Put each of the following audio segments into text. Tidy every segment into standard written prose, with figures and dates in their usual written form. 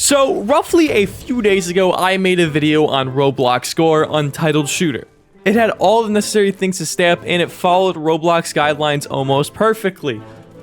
So, roughly a few days ago, I made a video on Roblox Gore Untitled Shooter. It had all the necessary things to stay up, and it followed Roblox guidelines almost perfectly.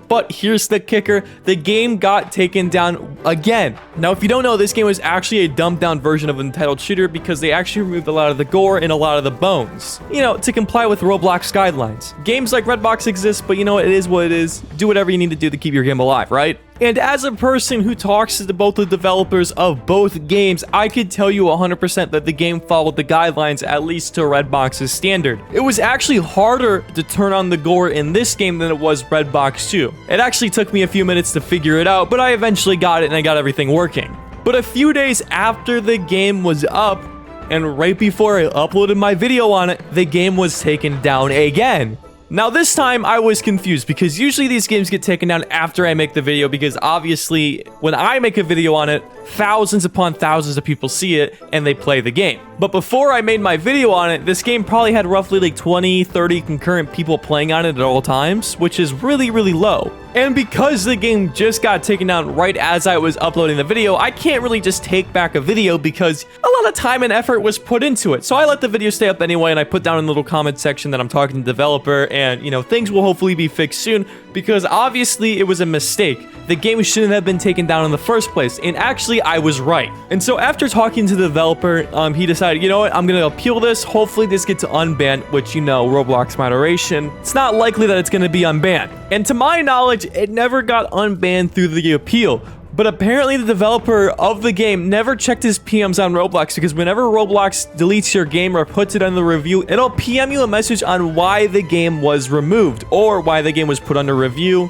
But here's the kicker, the game got taken down again. Now, if you don't know, this game was actually a dumbed down version of Untitled Shooter because they actually removed a lot of the gore and a lot of the bones. You know, to comply with Roblox guidelines. Games like Redbox exist, but you know, it is what it is. Do whatever you need to do to keep your game alive, right? And as a person who talks to both the developers of both games, I could tell you 100% that the game followed the guidelines, at least to Redbox's standard. It was actually harder to turn on the gore in this game than it was Redbox 2. It actually took me a few minutes to figure it out, but I eventually got it and I got everything working. But a few days after the game was up, and right before I uploaded my video on it, the game was taken down again. Now this time I was confused because usually these games get taken down after I make the video because obviously when I make a video on it, thousands upon thousands of people see it and they play the game. But before I made my video on it, this game probably had roughly like 20, 30 concurrent people playing on it at all times, which is really, really low. And because the game just got taken down right as I was uploading the video, I can't really just take back a video because a lot of time and effort was put into it. So I let the video stay up anyway, and I put down in the little comment section that I'm talking to the developer, and you know, things will hopefully be fixed soon because obviously it was a mistake. The game shouldn't have been taken down in the first place, and actually I was right. And so after talking to the developer, he decided, you know what, I'm gonna appeal this. Hopefully this gets unbanned, which, you know, Roblox moderation. It's not likely that it's gonna be unbanned. And to my knowledge, it never got unbanned through the appeal. But apparently the developer of the game never checked his PMs on Roblox because whenever Roblox deletes your game or puts it on the review, it'll PM you a message on why the game was removed or why the game was put under review.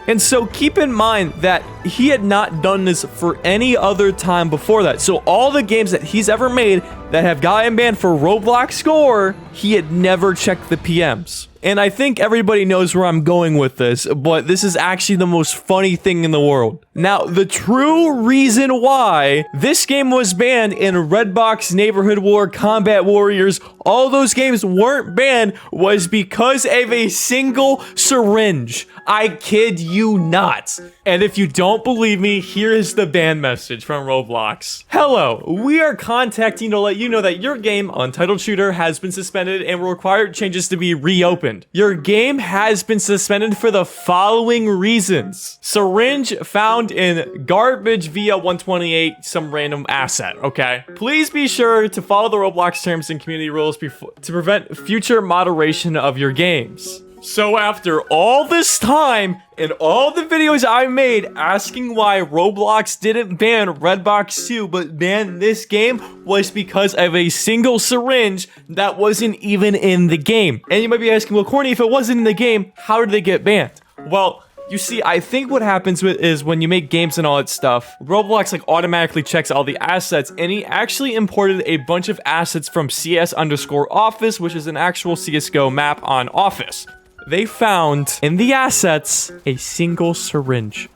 And so keep in mind that he had not done this for any other time before that. So all the games that he's ever made that have gotten banned for Roblox Gore, he had never checked the PMs. And I think everybody knows where I'm going with this, but this is actually the most funny thing in the world. Now, the true reason why this game was banned in Redbox, Neighborhood War, Combat Warriors, all those games weren't banned was because of a single syringe. I kid you not. And if you don't believe me, here is the ban message from Roblox. Hello, we are contacting to let you know that your game, Untitled Shooter, has been suspended and will require changes to be reopened. Your game has been suspended for the following reasons. Syringe found in garbage via 128, some random asset, okay? Please be sure to follow the Roblox terms and community rules to prevent future moderation of your games. So after all this time and all the videos I made asking why Roblox didn't ban Redbox 2 but banned this game was because of a single syringe that wasn't even in the game. And you might be asking, well, Corny, if it wasn't in the game, how did they get banned? Well, you see, I think what happens is when you make games and all that stuff, Roblox like automatically checks all the assets, and he actually imported a bunch of assets from CS_Office, which is an actual CSGO map on Office. They found in the assets a single syringe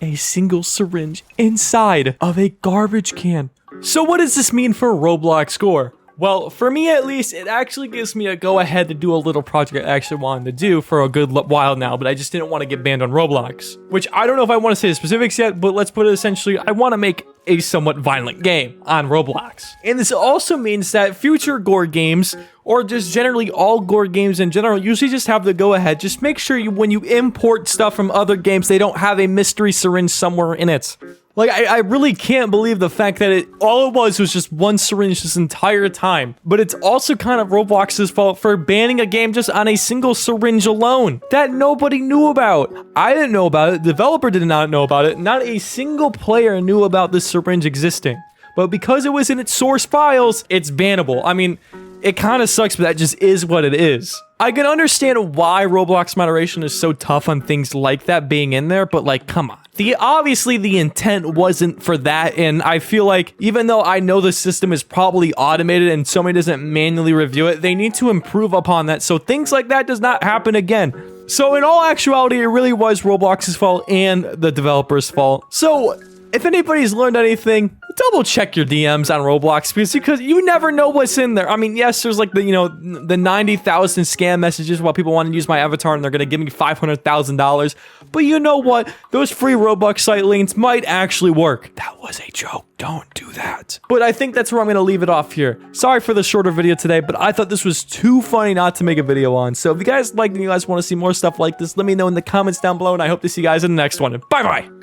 inside of a garbage can. So what does this mean for Roblox Gore? Well, for me at least, it actually gives me a go-ahead to do a little project I actually wanted to do for a good while now, but I just didn't want to get banned on Roblox. Which I don't know if I want to say the specifics yet, but let's put it essentially, I want to make a somewhat violent game on Roblox. And this also means that future Gore games, or just generally all Gore games in general, usually just have the go-ahead. Just make sure when you import stuff from other games, they don't have a mystery syringe somewhere in it. Like, I really can't believe the fact that all it was just one syringe this entire time. But it's also kind of Roblox's fault for banning a game just on a single syringe alone that nobody knew about. I didn't know about it. The developer did not know about it. Not a single player knew about this syringe existing. But because it was in its source files, it's bannable. I mean, it kind of sucks, but that just is what it is. I can understand why Roblox moderation is so tough on things like that being in there, but like, come on. Obviously the intent wasn't for that, and I feel like even though I know the system is probably automated and somebody doesn't manually review it, they need to improve upon that so things like that does not happen again. So in all actuality, it really was Roblox's fault and the developer's fault. So if anybody's learned anything, double check your DMs on Roblox because you never know what's in there. I mean, yes, there's like the 90,000 scam messages while people want to use my avatar and they're gonna give me $500,000. But you know what? Those free Robux site links might actually work. That was a joke. Don't do that. But I think that's where I'm gonna leave it off here. Sorry for the shorter video today, but I thought this was too funny not to make a video on. So if you guys liked and you guys want to see more stuff like this, let me know in the comments down below, and I hope to see you guys in the next one. Bye bye.